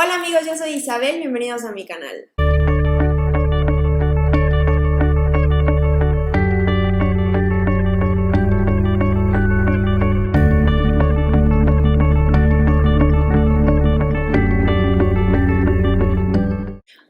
Hola amigos, yo soy Isabel, bienvenidos a mi canal.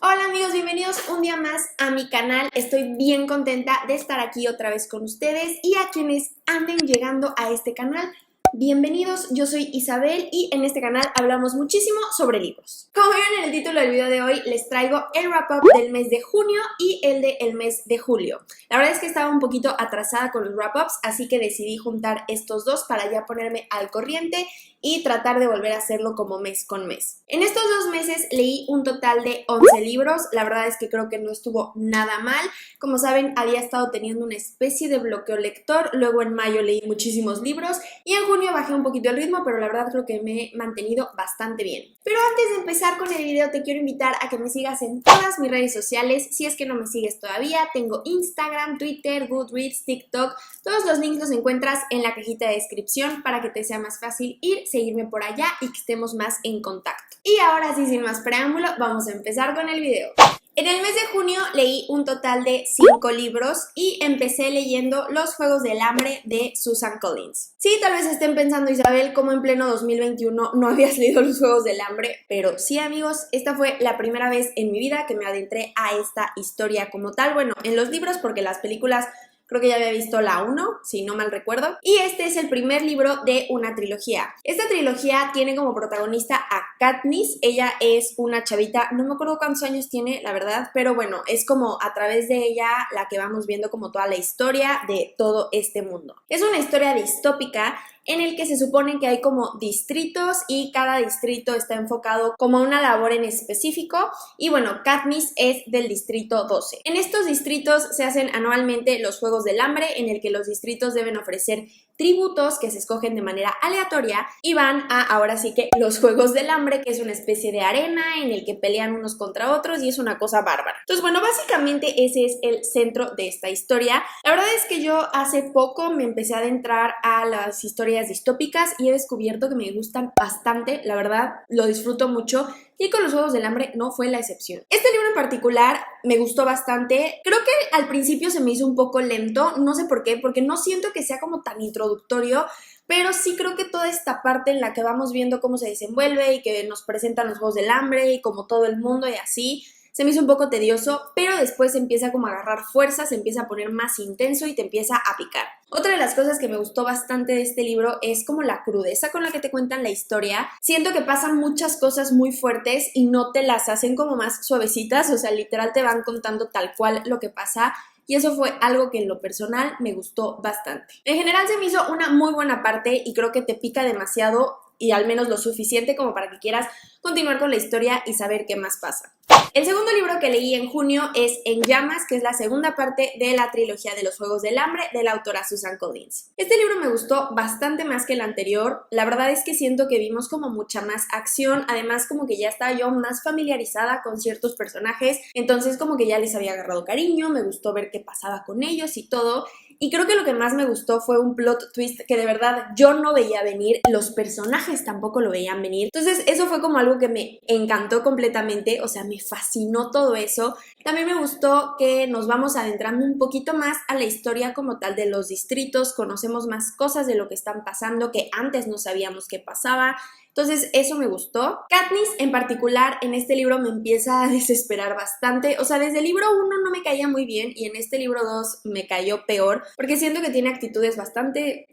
Hola amigos, bienvenidos un día más a mi canal. Estoy bien contenta de estar aquí otra vez con ustedes y a quienes anden llegando a este canal, bienvenidos, yo soy Isabel y en este canal hablamos muchísimo sobre libros. Como vieron en el título del video de hoy, les traigo el wrap-up del mes de junio y el del mes de julio. La verdad es que estaba un poquito atrasada con los wrap-ups, así que decidí juntar estos dos para ya ponerme al corriente y tratar de volver a hacerlo como mes con mes. En estos 2 meses leí un total de 11 libros, la verdad es que creo que no estuvo nada mal. Como saben, había estado teniendo una especie de bloqueo lector, luego en mayo leí muchísimos libros y en junio bajé un poquito el ritmo, pero la verdad creo que me he mantenido bastante bien. Pero antes de empezar con el video te quiero invitar a que me sigas en todas mis redes sociales. Si es que no me sigues todavía, tengo Instagram, Twitter, Goodreads, TikTok. Todos los links los encuentras en la cajita de descripción para que te sea más fácil seguirme por allá y que estemos más en contacto. Y ahora sí, sin más preámbulo, vamos a empezar con el video. En el mes de junio leí un total de 5 libros y empecé leyendo Los Juegos del Hambre de Susan Collins. Sí, tal vez estén pensando, Isabel, como en pleno 2021 no habías leído Los Juegos del Hambre, pero sí, amigos, esta fue la primera vez en mi vida que me adentré a esta historia como tal. Bueno, en los libros, porque las películas creo que ya había visto la 1, si no mal recuerdo. Y este es el primer libro de una trilogía. Esta trilogía tiene como protagonista a Katniss. Ella es una chavita, no me acuerdo cuántos años tiene, la verdad, pero bueno, es como a través de ella la que vamos viendo como toda la historia de todo este mundo. Es una historia distópica en el que se supone que hay como distritos y cada distrito está enfocado como a una labor en específico y bueno, Katniss es del distrito 12. En estos distritos se hacen anualmente los Juegos del Hambre, en el que los distritos deben ofrecer tributos que se escogen de manera aleatoria y van a, ahora sí que, los Juegos del Hambre, que es una especie de arena en el que pelean unos contra otros y es una cosa bárbara. Entonces, bueno, básicamente ese es el centro de esta historia. La verdad es que yo hace poco me empecé a adentrar a las historias distópicas y he descubierto que me gustan bastante, la verdad, lo disfruto mucho. Y con los Juegos del Hambre no fue la excepción. Este libro en particular me gustó bastante. Creo que al principio se me hizo un poco lento, no sé por qué, porque no siento que sea como tan introductorio, pero sí creo que toda esta parte en la que vamos viendo cómo se desenvuelve y que nos presentan los Juegos del Hambre y como todo el mundo y así, se me hizo un poco tedioso, pero después empieza como a agarrar fuerza, se empieza a poner más intenso y te empieza a picar. Otra de las cosas que me gustó bastante de este libro es como la crudeza con la que te cuentan la historia. Siento que pasan muchas cosas muy fuertes y no te las hacen como más suavecitas, o sea, literal te van contando tal cual lo que pasa. Y eso fue algo que en lo personal me gustó bastante. En general se me hizo una muy buena parte y creo que te pica demasiado y al menos lo suficiente como para que quieras continuar con la historia y saber qué más pasa. El segundo libro que leí en junio es En Llamas, que es la segunda parte de la trilogía de los Juegos del Hambre de la autora Susan Collins. Este libro me gustó bastante más que el anterior. La verdad es que siento que vimos como mucha más acción, además como que ya estaba yo más familiarizada con ciertos personajes, entonces como que ya les había agarrado cariño, me gustó ver qué pasaba con ellos y todo. Y creo que lo que más me gustó fue un plot twist que de verdad yo no veía venir, los personajes tampoco lo veían venir. Entonces eso fue como algo que me encantó completamente, o sea, me fascinó todo eso. También me gustó que nos vamos adentrando un poquito más a la historia como tal de los distritos, conocemos más cosas de lo que están pasando que antes no sabíamos que pasaba. Entonces eso me gustó. Katniss en particular en este libro me empieza a desesperar bastante. O sea, desde el libro 1 no me caía muy bien y en este libro 2 me cayó peor porque siento que tiene actitudes bastante,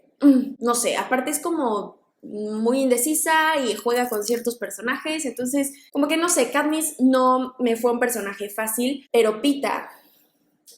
no sé, aparte es como muy indecisa y juega con ciertos personajes, entonces como que no sé, Katniss no me fue un personaje fácil, pero Peeta,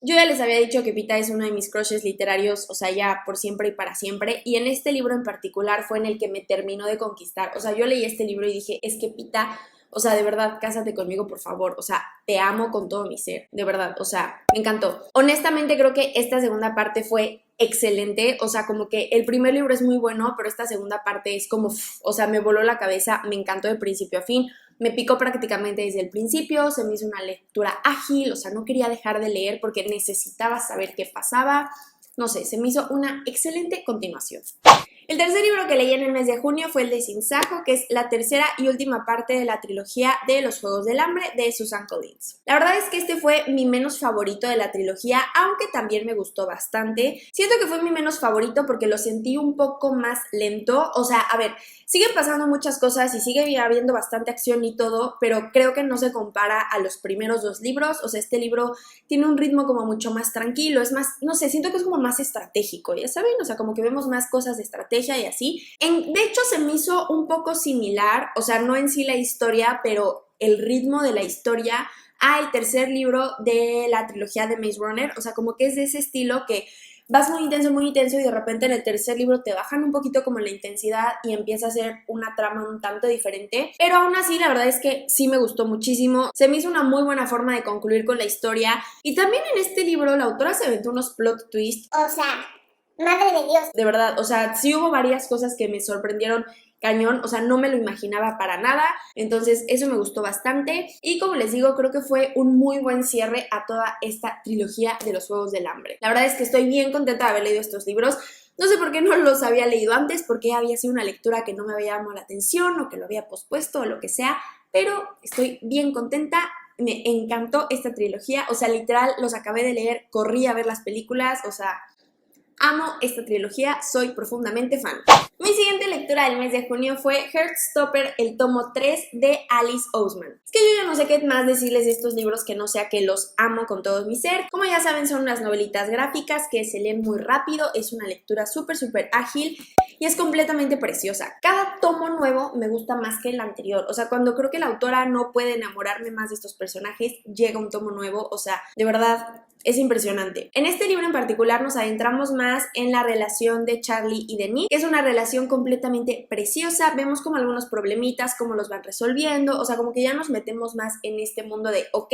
yo ya les había dicho que Peeta es uno de mis crushes literarios, o sea, ya por siempre y para siempre, y en este libro en particular fue en el que me terminó de conquistar. O sea, yo leí este libro y dije, es que Peeta, o sea, de verdad, cásate conmigo, por favor, o sea, te amo con todo mi ser, de verdad, o sea, me encantó. Honestamente creo que esta segunda parte fue excelente, o sea, como que el primer libro es muy bueno, pero esta segunda parte es como, o sea, me voló la cabeza, me encantó de principio a fin. Me picó prácticamente desde el principio, se me hizo una lectura ágil, o sea, no quería dejar de leer porque necesitaba saber qué pasaba. No sé, se me hizo una excelente continuación. El tercer libro que leí en el mes de junio fue el de Sin Sajo, que es la tercera y última parte de la trilogía de Los Juegos del Hambre de Susan Collins. La verdad es que este fue mi menos favorito de la trilogía, aunque también me gustó bastante. Siento que fue mi menos favorito porque lo sentí un poco más lento. O sea, a ver, siguen pasando muchas cosas y sigue habiendo bastante acción y todo, pero creo que no se compara a los primeros dos libros. O sea, este libro tiene un ritmo como mucho más tranquilo, es más, no sé, siento que es como más estratégico, ¿ya saben? O sea, como que vemos más cosas de estrategia y así. De hecho, se me hizo un poco similar, o sea, no en sí la historia, pero el ritmo de la historia al tercer libro de la trilogía de Maze Runner. O sea, como que es de ese estilo que vas muy intenso y de repente en el tercer libro te bajan un poquito como la intensidad y empieza a ser una trama un tanto diferente, pero aún así la verdad es que sí me gustó muchísimo, se me hizo una muy buena forma de concluir con la historia y también en este libro la autora se aventó unos plot twists, O sea, madre de Dios. de verdad, o sea, sí hubo varias cosas que me sorprendieron cañón, o sea, no me lo imaginaba para nada, entonces eso me gustó bastante y como les digo, creo que fue un muy buen cierre a toda esta trilogía de Los Juegos del Hambre. La verdad es que estoy bien contenta de haber leído estos libros. No sé por qué no los había leído antes, porque había sido una lectura que no me había llamado la atención o que lo había pospuesto o lo que sea, pero estoy bien contenta. Me encantó esta trilogía, o sea, literal, los acabé de leer, corrí a ver las películas, o sea, amo esta trilogía, soy profundamente fan. Mi siguiente lectura del mes de junio fue Heartstopper, el tomo 3 de Alice Oseman. Es que yo ya no sé qué más decirles de estos libros que no sea que los amo con todo mi ser. Como ya saben, son unas novelitas gráficas que se leen muy rápido, es una lectura súper ágil y es completamente preciosa. Cada tomo nuevo me gusta más que el anterior, o sea, cuando creo que la autora no puede enamorarme más de estos personajes, llega un tomo nuevo, o sea, de verdad es impresionante. En este libro en particular nos adentramos más en la relación de Charlie y de Nick, que es una relación completamente preciosa. Vemos como algunos problemitas, cómo los van resolviendo, o sea, como que ya nos metemos más en este mundo de ok,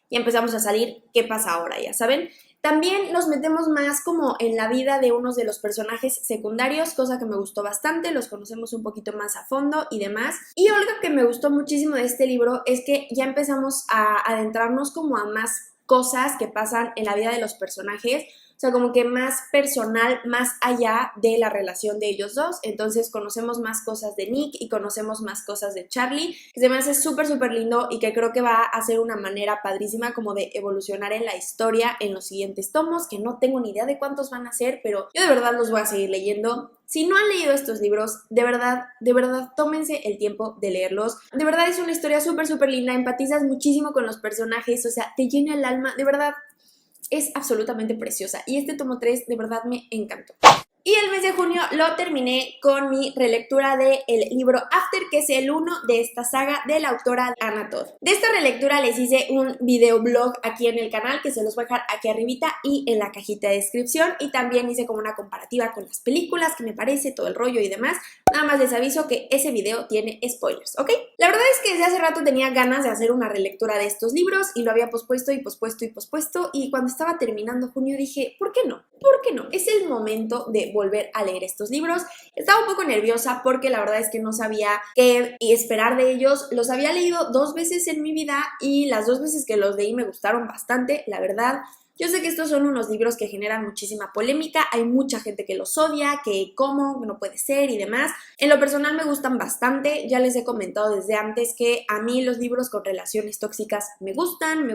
y empezamos a salir, ¿qué pasa ahora? Ya saben. También nos metemos más como en la vida de unos de los personajes secundarios, cosa que me gustó bastante, los conocemos un poquito más a fondo y demás. Y algo que me gustó muchísimo de este libro es que ya empezamos a adentrarnos como a más cosas que pasan en la vida de los personajes, o sea, como que más personal, más allá de la relación de ellos dos. Entonces conocemos más cosas de Nick y conocemos más cosas de Charlie, que se me hace súper lindo y que creo que va a ser una manera padrísima como de evolucionar en la historia en los siguientes tomos, que no tengo ni idea de cuántos van a ser, pero yo de verdad los voy a seguir leyendo. Si no han leído estos libros, de verdad, tómense el tiempo de leerlos. De verdad es una historia súper linda, empatizas muchísimo con los personajes, o sea, te llena el alma, de verdad, es absolutamente preciosa. Y este tomo 3 de verdad me encantó. Y el mes de junio lo terminé con mi relectura del libro After, que es el 1 de esta saga de la autora Anna Todd. De esta relectura les hice un videoblog aquí en el canal, que se los voy a dejar aquí arribita y en la cajita de descripción. Y también hice como una comparativa con las películas, que me parece, todo el rollo y demás. Nada más les aviso que ese video tiene spoilers, ¿ok? La verdad es que desde hace rato tenía ganas de hacer una relectura de estos libros y lo había pospuesto y cuando estaba terminando junio dije, ¿por qué no? ¿Por qué no? Es el momento de volver a leer estos libros. Estaba un poco nerviosa porque la verdad es que no sabía qué esperar de ellos. Los había leído 2 veces en mi vida y las 2 veces que los leí me gustaron bastante, la verdad. Yo sé que estos son unos libros que generan muchísima polémica, hay mucha gente que los odia, que cómo, no puede ser y demás. En lo personal me gustan bastante, ya les he comentado desde antes que a mí los libros con relaciones tóxicas me gustan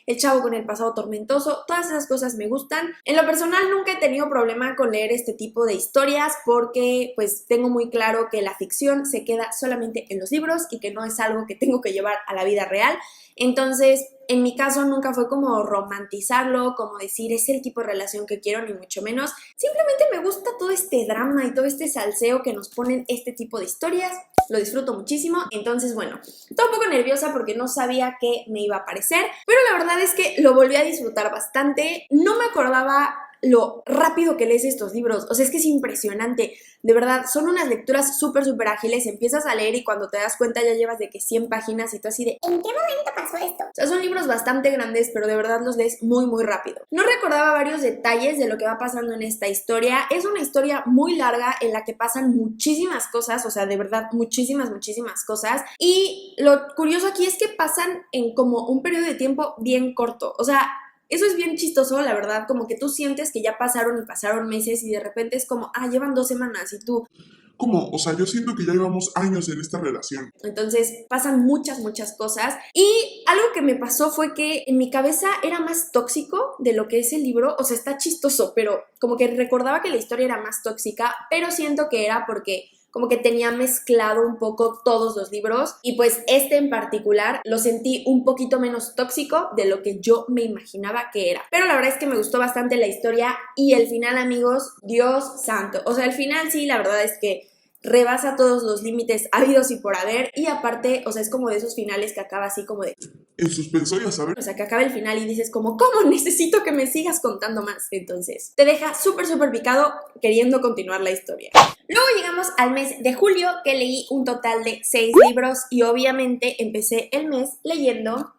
El chavo con el pasado tormentoso, todas esas cosas me gustan. En lo personal nunca he tenido problema con leer este tipo de historias porque pues tengo muy claro que la ficción se queda solamente en los libros y que no es algo que tengo que llevar a la vida real. Entonces, en mi caso nunca fue como romantizarlo, como decir es el tipo de relación que quiero, ni mucho menos. Simplemente me gusta todo este drama y todo este salseo que nos ponen este tipo de historias. Lo disfruto muchísimo. Entonces, bueno, estaba un poco nerviosa porque no sabía qué me iba a parecer, pero la verdad es que lo volví a disfrutar bastante. No me acordaba lo rápido que lees estos libros, o sea, es que es impresionante, de verdad, son unas lecturas súper ágiles, empiezas a leer y cuando te das cuenta ya llevas de que 100 páginas y tú así de ¿en qué momento pasó esto? O sea, son libros bastante grandes, pero de verdad los lees muy rápido. No recordaba varios detalles de lo que va pasando en esta historia, es una historia muy larga en la que pasan muchísimas cosas, o sea, de verdad, muchísimas cosas, y lo curioso aquí es que pasan en como un periodo de tiempo bien corto, o sea, Eso es bien chistoso, la verdad, como que tú sientes que ya pasaron y pasaron meses y de repente es como, llevan 2 semanas y tú... ¿Cómo? O sea, yo siento que ya llevamos años en esta relación. Entonces pasan muchas cosas y algo que me pasó fue que en mi cabeza era más tóxico de lo que es el libro, o sea, está chistoso, pero como que recordaba que la historia era más tóxica, pero siento que era porque como que tenía mezclado un poco todos los libros y pues este en particular lo sentí un poquito menos tóxico de lo que yo me imaginaba que era. Pero la verdad es que me gustó bastante la historia y el final, amigos, Dios santo. O sea, el final sí, la verdad es que rebasa todos los límites habidos y por haber y aparte, o sea, es como de esos finales que acaba así como de... En suspenso, ya sabes. O sea, que acaba el final y dices como, ¿cómo? Necesito que me sigas contando más. Entonces, te deja súper picado queriendo continuar la historia. Luego llegamos al mes de julio, que leí un total de 6 libros y obviamente empecé el mes leyendo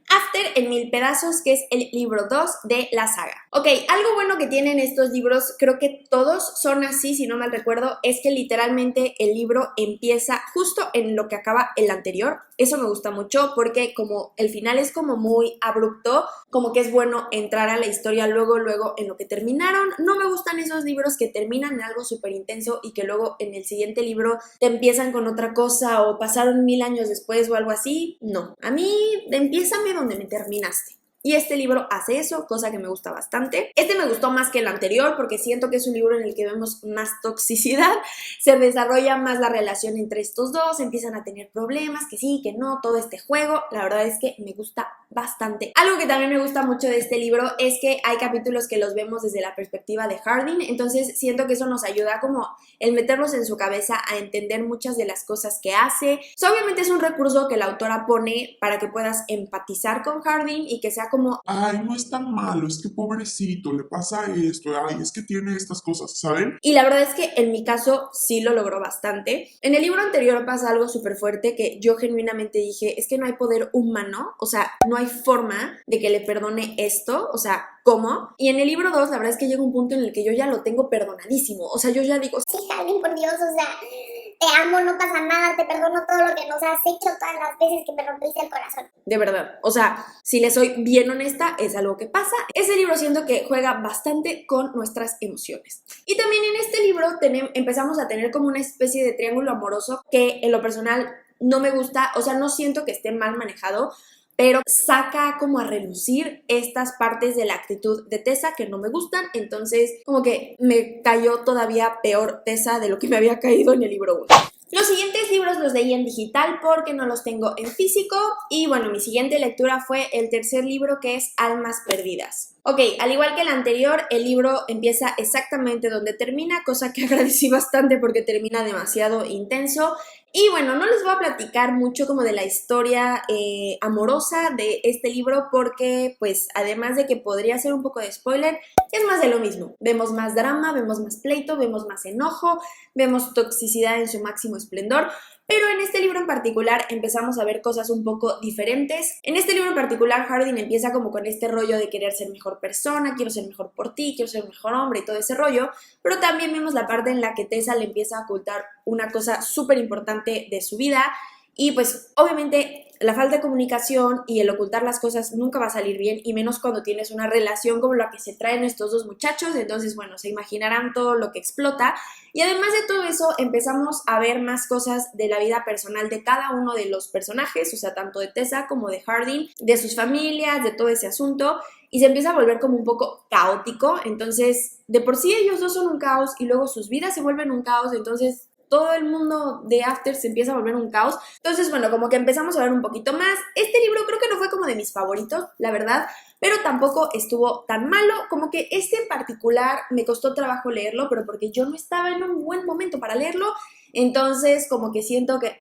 After en 1000 pedazos, que es el libro 2 de la saga. Ok, algo bueno que tienen estos libros, creo que todos son así, si no mal recuerdo, es que literalmente el libro empieza justo en lo que acaba el anterior. Eso me gusta mucho porque como el final es como muy abrupto, como que es bueno entrar a la historia luego en lo que terminaron. No me gustan esos libros que terminan en algo súper intenso y que luego en el siguiente libro te empiezan con otra cosa o pasaron 1000 años después o algo así. No, a mí empiézame donde me terminaste. Y este libro hace eso, cosa que me gusta bastante. Este me gustó más que el anterior porque siento que es un libro en el que vemos más toxicidad, se desarrolla más la relación entre estos dos, empiezan a tener problemas, que sí, que no, todo este juego. La verdad es que me gusta bastante. Algo que también me gusta mucho de este libro es que hay capítulos que los vemos desde la perspectiva de Hardin, entonces siento que eso nos ayuda como el meternos en su cabeza a entender muchas de las cosas que hace. Obviamente es un recurso que la autora pone para que puedas empatizar con Hardin y que sea como, Ay, no es tan malo, es que pobrecito, le pasa esto, ay, es que tiene estas cosas, ¿saben? y la verdad es que en mi caso sí lo logró bastante. En el libro anterior pasa algo súper fuerte que yo genuinamente dije, es que no hay poder humano, o sea, no hay forma de que le perdone esto, o sea, ¿cómo? Y en el libro 2 la verdad es que llega un punto en el que yo ya lo tengo perdonadísimo, o sea, yo ya digo, Sí, Hardin, por Dios, o sea, te amo, no pasa nada, te perdono todo lo que nos has hecho, todas las veces que me rompiste el corazón. de verdad, o sea, si le soy bien honesta, es algo que pasa. Ese libro siento que juega bastante con nuestras emociones. Y también en este libro empezamos a tener como una especie de triángulo amoroso que en lo personal no me gusta, o sea, no siento que esté mal manejado, pero saca como a relucir estas partes de la actitud de Tessa que no me gustan, entonces como que me cayó todavía peor Tessa de lo que me había caído en el libro 1. Los siguientes libros los leí en digital porque no los tengo en físico y bueno, mi siguiente lectura fue el tercer libro que es Almas Perdidas. Ok, al igual que el anterior, el libro empieza exactamente donde termina, cosa que agradecí bastante porque termina demasiado intenso. Y bueno, no les voy a platicar mucho como de la historia amorosa de este libro porque pues además de que podría ser un poco de spoiler, es más de lo mismo. Vemos más drama, vemos más pleito, vemos más enojo, vemos toxicidad en su máximo esplendor. Pero en este libro en particular empezamos a ver cosas un poco diferentes. En este libro en particular Hardin empieza como con este rollo de querer ser mejor persona, quiero ser mejor por ti, quiero ser mejor hombre y todo ese rollo, pero también vemos la parte en la que Tessa le empieza a ocultar una cosa súper importante de su vida y pues obviamente la falta de comunicación y el ocultar las cosas nunca va a salir bien y menos cuando tienes una relación como la que se traen estos dos muchachos, entonces bueno, se imaginarán todo lo que explota y además de todo eso empezamos a ver más cosas de la vida personal de cada uno de los personajes, o sea, tanto de Tessa como de Hardin, de sus familias, de todo ese asunto y se empieza a volver como un poco caótico, entonces de por sí ellos dos son un caos y luego sus vidas se vuelven un caos, entonces todo el mundo de After se empieza a volver un caos. Entonces, bueno, como que empezamos a ver un poquito más. Este libro creo que no fue como de mis favoritos, la verdad, pero tampoco estuvo tan malo. Como que este en particular me costó trabajo leerlo, pero porque yo no estaba en un buen momento para leerlo. Entonces, como que siento que...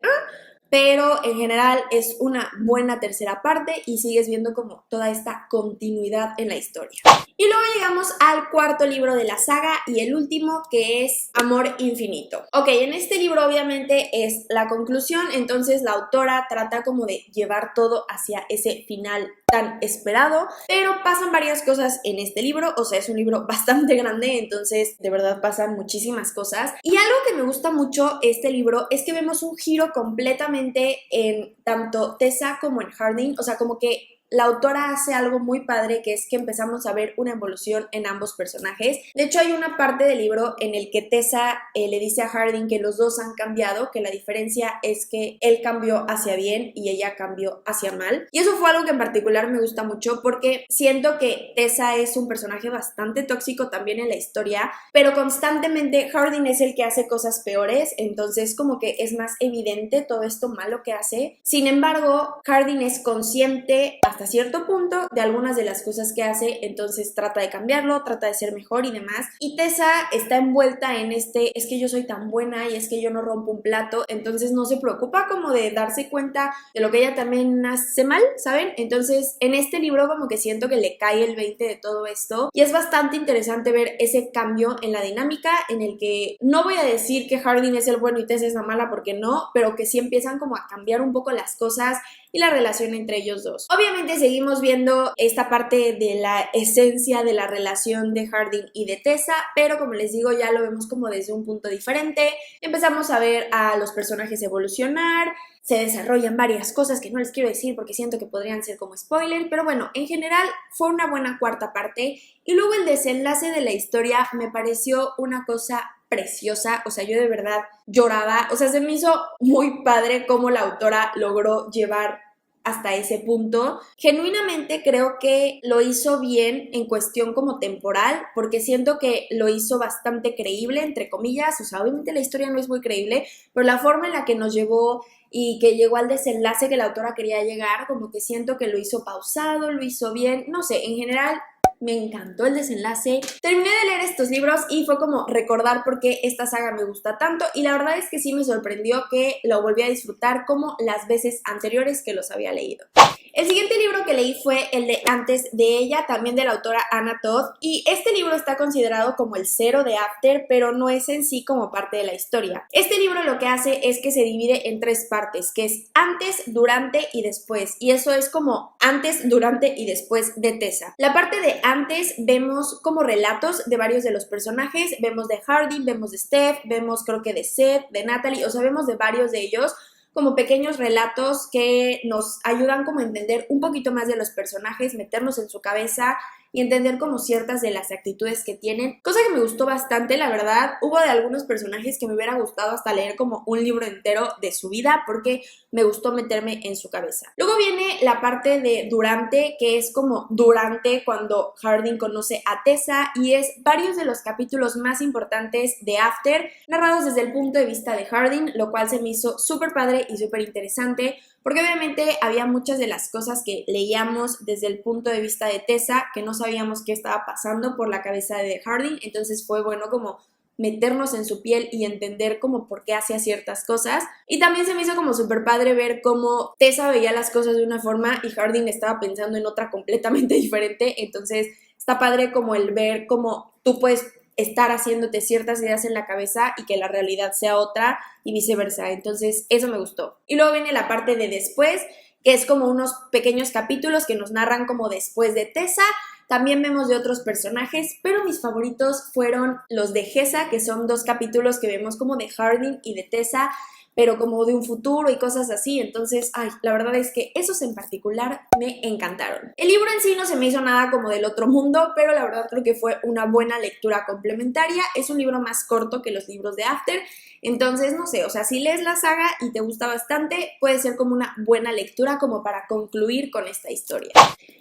pero en general es una buena tercera parte y sigues viendo como toda esta continuidad en la historia. Y luego llegamos al cuarto libro de la saga y el último que es Amor Infinito. Ok, en este libro obviamente es la conclusión, entonces la autora trata como de llevar todo hacia ese final tan esperado, pero pasan varias cosas en este libro, o sea, es un libro bastante grande, entonces de verdad pasan muchísimas cosas. Y algo que me gusta mucho este libro es que vemos un giro completamente en tanto Tessa como en Hardin, o sea, como que la autora hace algo muy padre, que es que empezamos a ver una evolución en ambos personajes. De hecho, hay una parte del libro en el que Tessa le dice a Hardin que los dos han cambiado, que la diferencia es que él cambió hacia bien y ella cambió hacia mal. Y eso fue algo que en particular me gusta mucho porque siento que Tessa es un personaje bastante tóxico también en la historia, pero constantemente Hardin es el que hace cosas peores, entonces como que es más evidente todo esto malo que hace. Sin embargo, Hardin es consciente hasta cierto punto de algunas de las cosas que hace, entonces trata de cambiarlo, trata de ser mejor y demás. Y Tessa está envuelta en es que yo soy tan buena y es que yo no rompo un plato, entonces no se preocupa como de darse cuenta de lo que ella también hace mal, ¿saben? Entonces en este libro como que siento que le cae el 20 de todo esto y es bastante interesante ver ese cambio en la dinámica en el que no voy a decir que Hardin es el bueno y Tessa es la mala porque no, pero que sí empiezan como a cambiar un poco las cosas y la relación entre ellos dos. Obviamente seguimos viendo esta parte de la esencia de la relación de Hardin y de Tessa, pero como les digo ya lo vemos como desde un punto diferente. Empezamos a ver a los personajes evolucionar, se desarrollan varias cosas que no les quiero decir porque siento que podrían ser como spoiler, pero bueno, en general fue una buena cuarta parte y luego el desenlace de la historia me pareció una cosa preciosa, o sea, yo de verdad lloraba, o sea, se me hizo muy padre cómo la autora logró llevar hasta ese punto. Genuinamente creo que lo hizo bien en cuestión como temporal, porque siento que lo hizo bastante creíble, entre comillas, o sea, obviamente la historia no es muy creíble, pero la forma en la que nos llevó y que llegó al desenlace que la autora quería llegar, como que siento que lo hizo pausado, lo hizo bien, no sé, en general me encantó el desenlace. Terminé de leer estos libros y fue como recordar por qué esta saga me gusta tanto y la verdad es que sí me sorprendió que lo volví a disfrutar como las veces anteriores que los había leído. El siguiente libro que leí fue el de Antes de ella, también de la autora Anna Todd, y este libro está considerado como el cero de After, pero no es en sí como parte de la historia. Este libro lo que hace es que se divide en tres partes, que es antes, durante y después, y eso es como antes, durante y después de Tessa. La parte de antes vemos como relatos de varios de los personajes, vemos de Hardin, vemos de Steph, vemos creo que de Seth, de Natalie, o sea, vemos de varios de ellos, como pequeños relatos que nos ayudan como a entender un poquito más de los personajes, meternos en su cabeza y entender como ciertas de las actitudes que tienen, cosa que me gustó bastante, la verdad. Hubo de algunos personajes que me hubiera gustado hasta leer como un libro entero de su vida porque me gustó meterme en su cabeza. Luego viene la parte de durante, que es como durante cuando Hardin conoce a Tessa y es varios de los capítulos más importantes de After, narrados desde el punto de vista de Hardin, lo cual se me hizo súper padre y súper interesante porque obviamente había muchas de las cosas que leíamos desde el punto de vista de Tessa que no sabíamos qué estaba pasando por la cabeza de Hardin, entonces fue bueno como meternos en su piel y entender como por qué hacía ciertas cosas. Y también se me hizo como súper padre ver cómo Tessa veía las cosas de una forma y Hardin estaba pensando en otra completamente diferente, entonces está padre como el ver cómo tú puedes estar haciéndote ciertas ideas en la cabeza y que la realidad sea otra y viceversa, entonces eso me gustó. Y luego viene la parte de después, que es como unos pequeños capítulos que nos narran como después de Tessa. También vemos de otros personajes, pero mis favoritos fueron los de Gesa, que son dos capítulos que vemos como de Hardin y de Tessa, pero como de un futuro y cosas así, entonces, la verdad es que esos en particular me encantaron. El libro en sí no se me hizo nada como del otro mundo, pero la verdad creo que fue una buena lectura complementaria. Es un libro más corto que los libros de After, entonces, no sé, o sea, si lees la saga y te gusta bastante, puede ser como una buena lectura como para concluir con esta historia.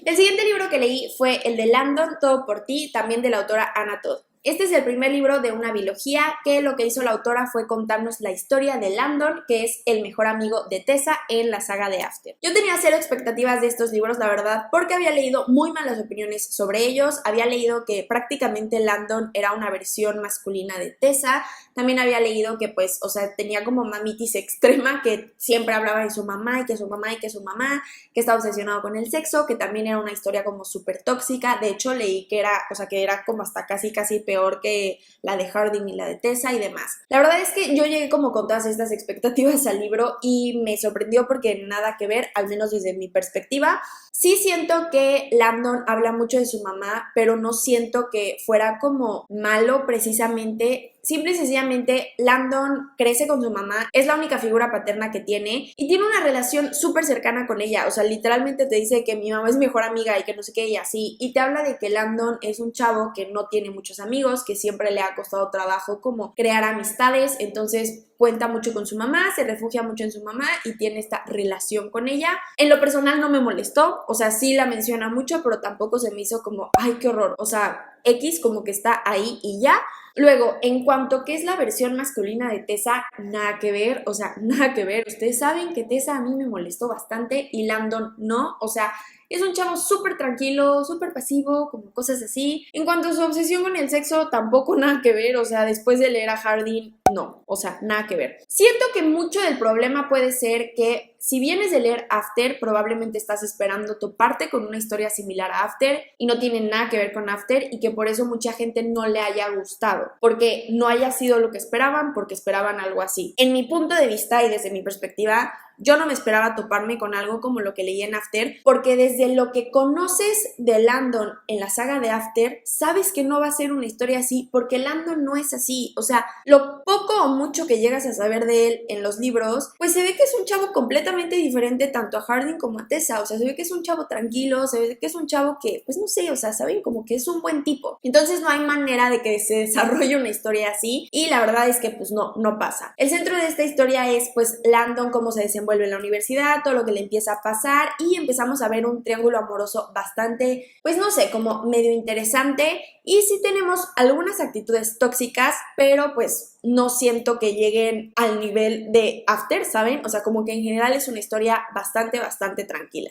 El siguiente libro que leí fue el de Landon, Todo por ti, también de la autora Anna Todd. Este es el primer libro de una biología que lo que hizo la autora fue contarnos la historia de Landon, que es el mejor amigo de Tessa en la saga de After. Yo tenía cero expectativas de estos libros, la verdad, porque había leído muy malas opiniones sobre ellos, había leído que prácticamente Landon era una versión masculina de Tessa, también había leído que pues, o sea, tenía como mamitis extrema, que siempre hablaba de su mamá y que su mamá y que su mamá, que estaba obsesionado con el sexo, que también era una historia como súper tóxica. De hecho leí que era, o sea, que era como hasta casi peor que la de Hardin y la de Tessa y demás. La verdad es que yo llegué como con todas estas expectativas al libro y me sorprendió porque nada que ver, al menos desde mi perspectiva. Sí siento que Landon habla mucho de su mamá, pero no siento que fuera como malo precisamente simple y sencillamente Landon crece con su mamá, es la única figura paterna que tiene y tiene una relación súper cercana con ella, o sea, literalmente te dice que mi mamá es mi mejor amiga y que no sé qué y así, y te habla de que Landon es un chavo que no tiene muchos amigos, que siempre le ha costado trabajo como crear amistades, entonces cuenta mucho con su mamá, se refugia mucho en su mamá y tiene esta relación con ella. En lo personal no me molestó, o sea, sí la menciona mucho, pero tampoco se me hizo como, ay, qué horror, o sea, X como que está ahí y ya. Luego, en cuanto que es la versión masculina de Tessa, nada que ver, o sea, nada que ver. Ustedes saben que Tessa a mí me molestó bastante y Landon no, o sea, es un chavo súper tranquilo, súper pasivo, como cosas así. En cuanto a su obsesión con el sexo, tampoco nada que ver, o sea, después de leer a Hardin, no, o sea, nada que ver. Siento que mucho del problema puede ser que si vienes de leer After, probablemente estás esperando toparte con una historia similar a After y no tiene nada que ver con After y que por eso mucha gente no le haya gustado, porque no haya sido lo que esperaban, porque esperaban algo así. En mi punto de vista y desde mi perspectiva, yo no me esperaba toparme con algo como lo que leí en After, porque desde lo que conoces de Landon en la saga de After, sabes que no va a ser una historia así, porque Landon no es así. O sea, lo poco o mucho que llegas a saber de él en los libros, pues se ve que es un chavo completamente diferente tanto a Hardin como a Tessa. O sea, se ve que es un chavo tranquilo, se ve que es un chavo que, pues no sé, o sea, saben como que es un buen tipo. Entonces no hay manera de que se desarrolle una historia así, y la verdad es que pues no pasa. El centro de esta historia es pues Landon, cómo se desenvuelve en la universidad, todo lo que le empieza a pasar y empezamos a ver un triángulo amoroso bastante, pues no sé, como medio interesante y sí tenemos algunas actitudes tóxicas, pero pues no siento que lleguen al nivel de After, ¿saben? O sea, como que en general es una historia bastante tranquila.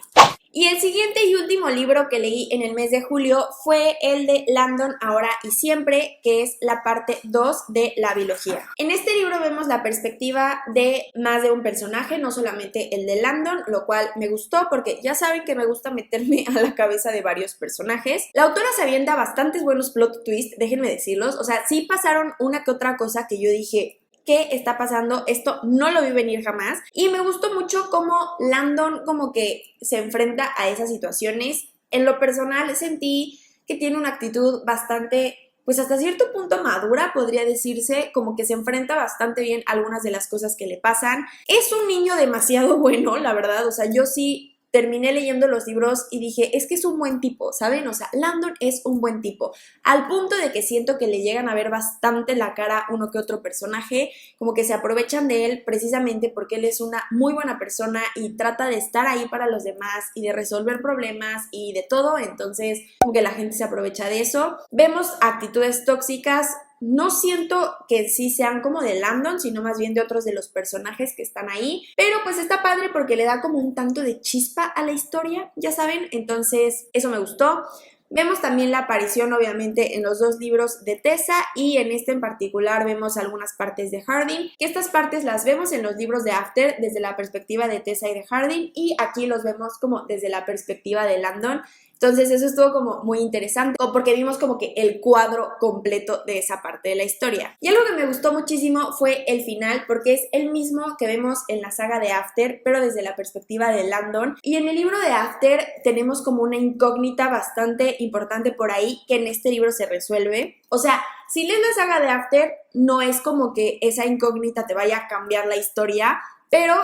Y el siguiente y último libro que leí en el mes de julio fue el de Landon Ahora y Siempre, que es la parte 2 de la biología. En este libro vemos la perspectiva de más de un personaje, no solamente el de Landon, lo cual me gustó porque ya saben que me gusta meterme a la cabeza de varios personajes. La autora se avienta bastantes buenos plot twists, déjenme decirlos, o sea, sí pasaron una que otra cosa que yo dije, ¿qué está pasando? Esto no lo vi venir jamás y me gustó mucho cómo Landon como que se enfrenta a esas situaciones. En lo personal sentí que tiene una actitud bastante, pues hasta cierto punto madura, podría decirse, como que se enfrenta bastante bien a algunas de las cosas que le pasan. Es un niño demasiado bueno, la verdad, o sea, yo sí terminé leyendo los libros y dije, es que es un buen tipo, ¿saben? O sea, Landon es un buen tipo, al punto de que siento que le llegan a ver bastante la cara uno que otro personaje, como que se aprovechan de él precisamente porque él es una muy buena persona y trata de estar ahí para los demás y de resolver problemas y de todo, entonces como que la gente se aprovecha de eso. Vemos actitudes tóxicas. No siento que sí sean como de Landon, sino más bien de otros de los personajes que están ahí, pero pues está padre porque le da como un tanto de chispa a la historia, ya saben, entonces eso me gustó. Vemos también la aparición obviamente en los dos libros de Tessa y en este en particular vemos algunas partes de Hardin, que estas partes las vemos en los libros de After desde la perspectiva de Tessa y de Hardin y aquí los vemos como desde la perspectiva de Landon. Entonces eso estuvo como muy interesante, porque vimos como que el cuadro completo de esa parte de la historia. Y algo que me gustó muchísimo fue el final, porque es el mismo que vemos en la saga de After, pero desde la perspectiva de Landon. Y en el libro de After tenemos como una incógnita bastante importante por ahí, que en este libro se resuelve. O sea, si lees la saga de After, no es como que esa incógnita te vaya a cambiar la historia, pero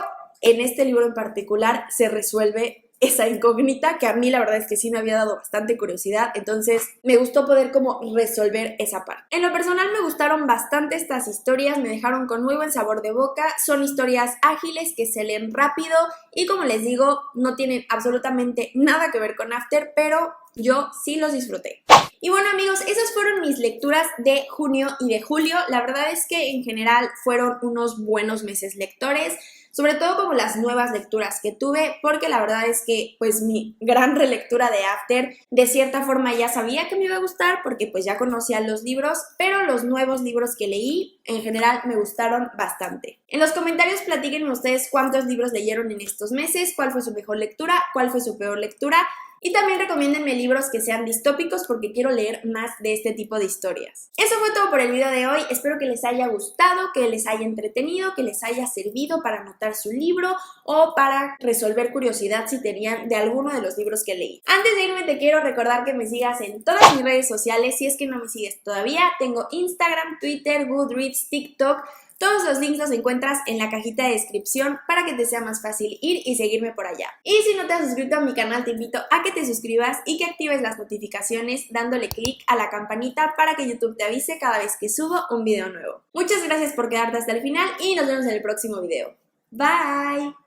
en este libro en particular se resuelve esa incógnita que a mí la verdad es que sí me había dado bastante curiosidad, entonces me gustó poder como resolver esa parte. En lo personal me gustaron bastante estas historias, me dejaron con muy buen sabor de boca, son historias ágiles que se leen rápido y como les digo, no tienen absolutamente nada que ver con After, pero yo sí los disfruté. Y bueno amigos, esas fueron mis lecturas de junio y de julio. La verdad es que en general fueron unos buenos meses lectores, sobre todo como las nuevas lecturas que tuve, porque la verdad es que pues mi gran relectura de After de cierta forma ya sabía que me iba a gustar porque pues ya conocía los libros, pero los nuevos libros que leí en general me gustaron bastante. En los comentarios platíquenme ustedes cuántos libros leyeron en estos meses, cuál fue su mejor lectura, cuál fue su peor lectura. Y también recomiéndenme libros que sean distópicos porque quiero leer más de este tipo de historias. Eso fue todo por el video de hoy. Espero que les haya gustado, que les haya entretenido, que les haya servido para anotar su libro o para resolver curiosidad si tenían de alguno de los libros que leí. Antes de irme te quiero recordar que me sigas en todas mis redes sociales. Si es que no me sigues todavía, tengo Instagram, Twitter, Goodreads, TikTok. Todos los links los encuentras en la cajita de descripción para que te sea más fácil ir y seguirme por allá. Y si no te has suscrito a mi canal, te invito a que te suscribas y que actives las notificaciones dándole clic a la campanita para que YouTube te avise cada vez que subo un video nuevo. Muchas gracias por quedarte hasta el final y nos vemos en el próximo video. Bye.